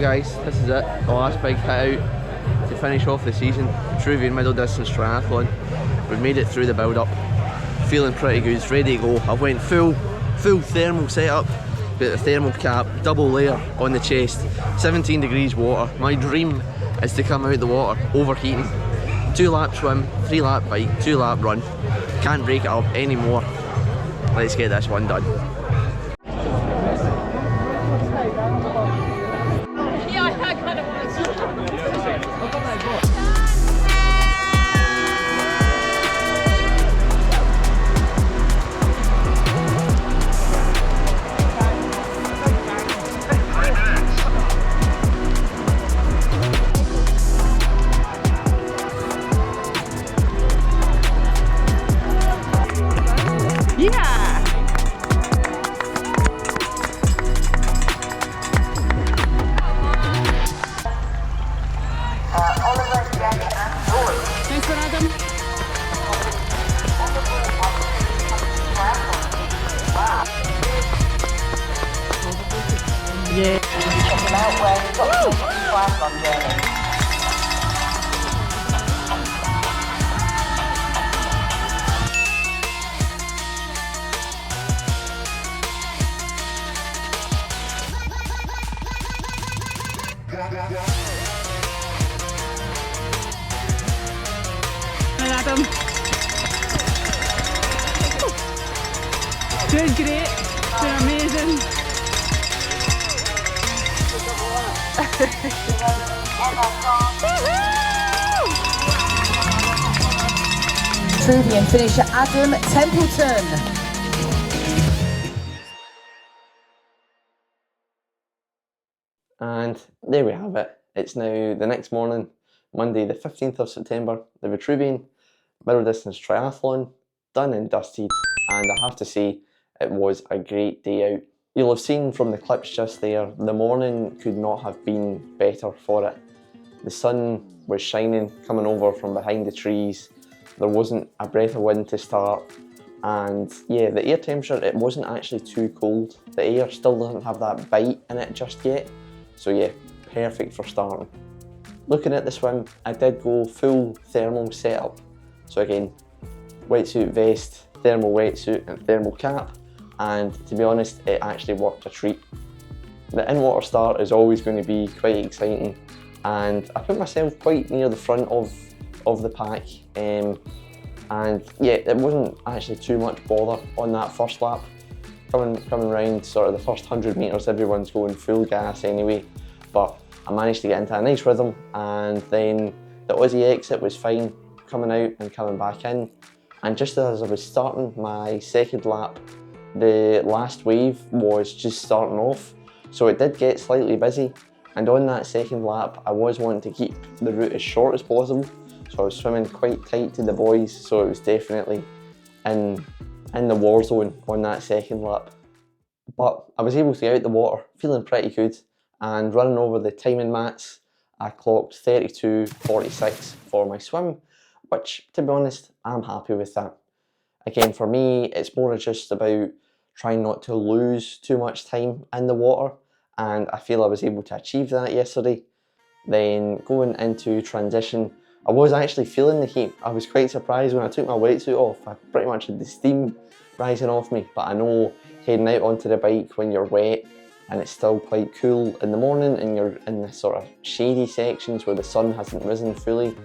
guys, this is it, the last big hit out to finish off the season, Vitruvian Middle Distance Triathlon. We've made it through the build up, feeling pretty good, ready to go. I've went full thermal setup, got the thermal cap, double layer on the chest, 17 degrees water. My dream is to come out the water overheating. 2-lap swim, 3-lap bike, 2-lap run. Can't break it up anymore. Let's get this one done. Yeah. Check him out where he's got the triathlon journey. Adam. Doing great, doing amazing. Vitruvian finisher Adam Templeton. And there we have it. It's now the next morning, Monday the 15th of September, the Vitruvian Middle Distance Triathlon, done and dusted, and I have to say it was a great day out. You'll have seen from the clips just there, the morning could not have been better for it. The sun was shining, coming over from behind the trees, there wasn't a breath of wind to start, and yeah, the air temperature, it wasn't actually too cold. The air still doesn't have that bite in it just yet, so yeah, perfect for starting. Looking at the swim, I did go full thermal setup. So again, wetsuit vest, thermal wetsuit and thermal cap, and to be honest, it actually worked a treat. The in-water start is always going to be quite exciting, and I put myself quite near the front of the pack, and yeah, it wasn't actually too much bother on that first lap. Coming round sort of the first 100 metres, everyone's going full gas anyway, but I managed to get into a nice rhythm, and then the Aussie exit was fine, coming out and coming back in, and just as I was starting my second lap, the last wave was just starting off, so it did get slightly busy, and on that second lap I was wanting to keep the route as short as possible, so I was swimming quite tight to the boys, so it was definitely in the war zone on that second lap. But I was able to get out the water feeling pretty good, and running over the timing mats I clocked 32:46 for my swim, which to be honest I'm happy with that. Again, for me it's more just about trying not to lose too much time in the water, and I feel I was able to achieve that yesterday. Then going into transition, I was actually feeling the heat. I was quite surprised when I took my wetsuit off. I pretty much had the steam rising off me, but I know heading out onto the bike when you're wet and it's still quite cool in the morning and you're in the sort of shady sections where the sun hasn't risen fully,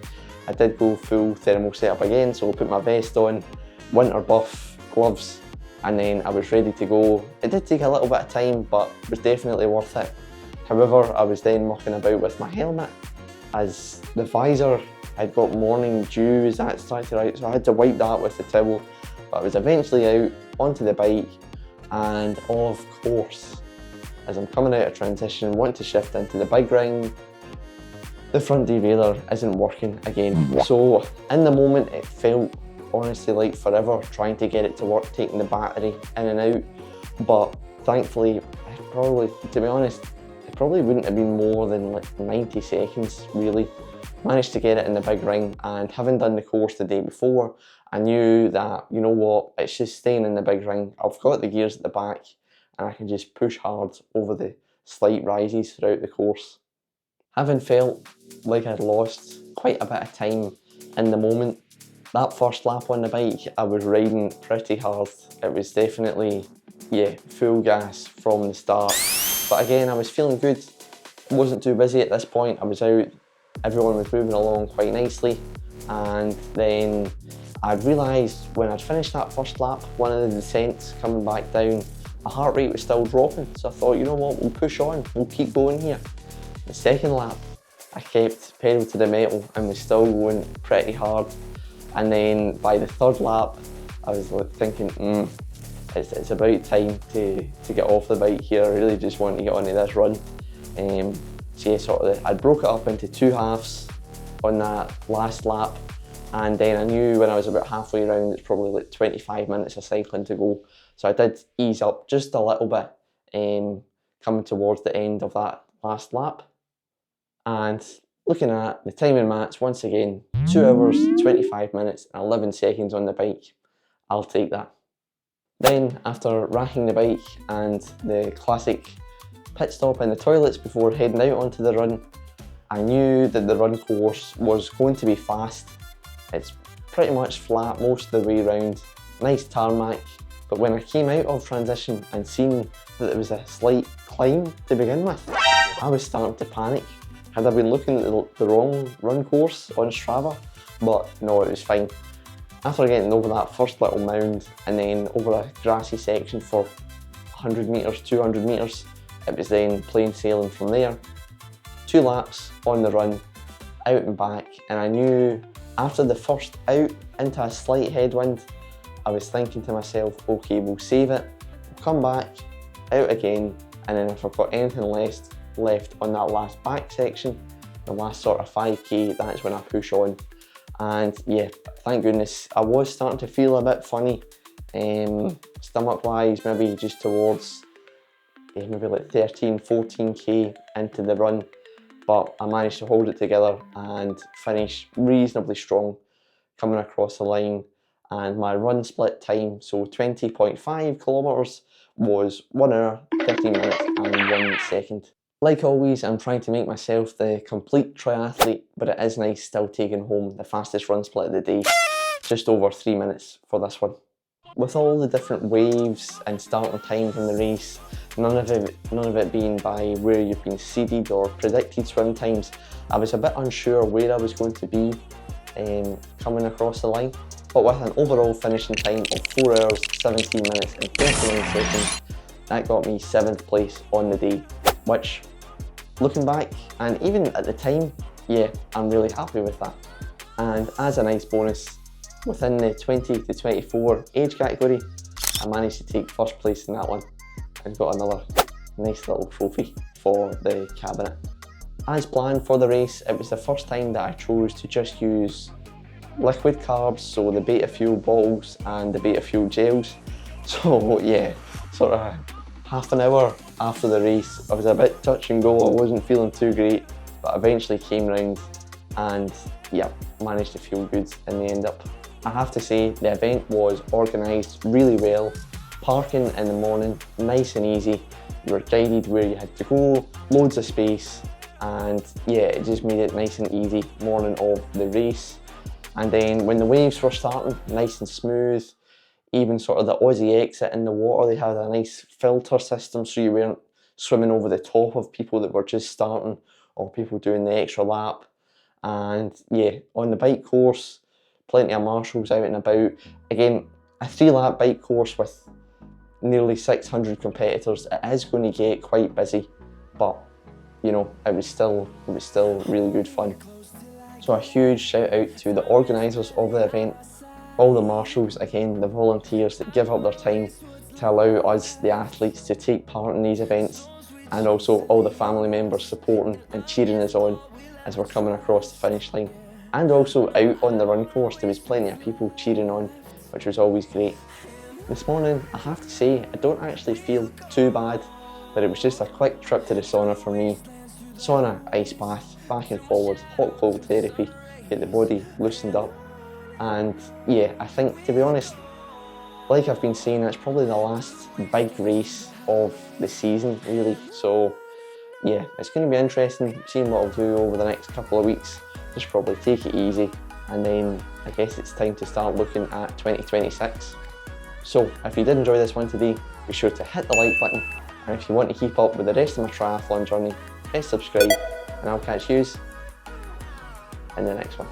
I did go full thermal setup again, so I put my vest on, winter buff, gloves, and then I was ready to go. It did take a little bit of time, but it was definitely worth it. However, I was then mucking about with my helmet, as the visor had got morning dew as that started out, so I had to wipe that with the towel. But I was eventually out onto the bike, and of course, as I'm coming out of transition, want to shift into the big ring, the front derailleur isn't working again. So in the moment it felt honestly like forever trying to get it to work, taking the battery in and out, but thankfully, to be honest, it probably wouldn't have been more than like 90 seconds really. Managed to get it in the big ring, and having done the course the day before, I knew that, you know what, it's just staying in the big ring. I've got the gears at the back and I can just push hard over the slight rises throughout the course. Having felt like I'd lost quite a bit of time in the moment, that first lap on the bike, I was riding pretty hard. It was definitely, yeah, full gas from the start. But again, I was feeling good. Wasn't too busy at this point. I was out, everyone was moving along quite nicely. And then I realised when I'd finished that first lap, one of the descents coming back down, my heart rate was still dropping. So I thought, you know what, we'll push on, we'll keep going here. The second lap, I kept pedal to the metal and was still going pretty hard. And then by the third lap, I was like thinking, it's about time to get off the bike here. I really just want to get onto this run. So yeah, I broke it up into two halves on that last lap. And then I knew when I was about halfway around, it's probably like 25 minutes of cycling to go. So I did ease up just a little bit, coming towards the end of that last lap. And looking at the timing mats, once again, 2 hours, 25 minutes and 11 seconds on the bike. I'll take that. Then, after racking the bike and the classic pit stop in the toilets before heading out onto the run, I knew that the run course was going to be fast. It's pretty much flat most of the way around, nice tarmac. But when I came out of transition and seen that there was a slight climb to begin with, I was starting to panic. Had I been looking at the wrong run course on Strava? But no, it was fine. After getting over that first little mound and then over a grassy section for 100 metres, 200 metres, it was then plain sailing from there. 2 laps on the run, out and back, and I knew after the first out into a slight headwind, I was thinking to myself, okay, we'll save it, we'll come back, out again, and then if I've got anything left on that last back section, the last sort of 5k, that's when I push on. And yeah, thank goodness, I was starting to feel a bit funny, stomach wise, maybe just towards maybe like 13, 14k into the run, but I managed to hold it together and finish reasonably strong coming across the line. And my run split time, so 20.5 kilometres, was 1 hour, 13 minutes and 1 second. Like always, I'm trying to make myself the complete triathlete, but it is nice still taking home the fastest run split of the day, just over 3 minutes for this one. With all the different waves and starting times in the race, none of it being by where you've been seeded or predicted swim times, I was a bit unsure where I was going to be coming across the line. But with an overall finishing time of 4 hours, 17 minutes and 39 seconds, that got me 7th place on the day, which, looking back, and even at the time, yeah, I'm really happy with that. And as a nice bonus, within the 20 to 24 age category, I managed to take first place in that one and got another nice little trophy for the cabinet. As planned for the race, it was the first time that I chose to just use liquid carbs, so the beta fuel bottles and the beta fuel gels. So yeah, sort of half an hour after the race, I was a bit touch and go, I wasn't feeling too great, but eventually came round and yeah, managed to feel good in the end up. I have to say, the event was organised really well. Parking in the morning, nice and easy. You were guided where you had to go, loads of space, and yeah, it just made it nice and easy morning of the race. And then when the waves were starting, nice and smooth, even sort of the Aussie exit in the water, they had a nice filter system so you weren't swimming over the top of people that were just starting or people doing the extra lap. And yeah, on the bike course, plenty of marshals out and about. Again, a 3-lap bike course with nearly 600 competitors, it is going to get quite busy, but you know, it was still really good fun. So a huge shout out to the organisers of the event, all the marshals, again, the volunteers that give up their time to allow us, the athletes, to take part in these events, and also all the family members supporting and cheering us on as we're coming across the finish line. And also out on the run course, there was plenty of people cheering on, which was always great. This morning, I have to say, I don't actually feel too bad, but it was just a quick trip to the sauna for me. Sauna, ice bath, back and forward, hot cold therapy, get the body loosened up. And yeah, I think, to be honest, like I've been saying, it's probably the last big race of the season, really. So yeah, it's going to be interesting seeing what I'll do over the next couple of weeks. Just probably take it easy, and then I guess it's time to start looking at 2026. So if you did enjoy this one today, be sure to hit the like button, and if you want to keep up with the rest of my triathlon journey, press subscribe, and I'll catch yous in the next one.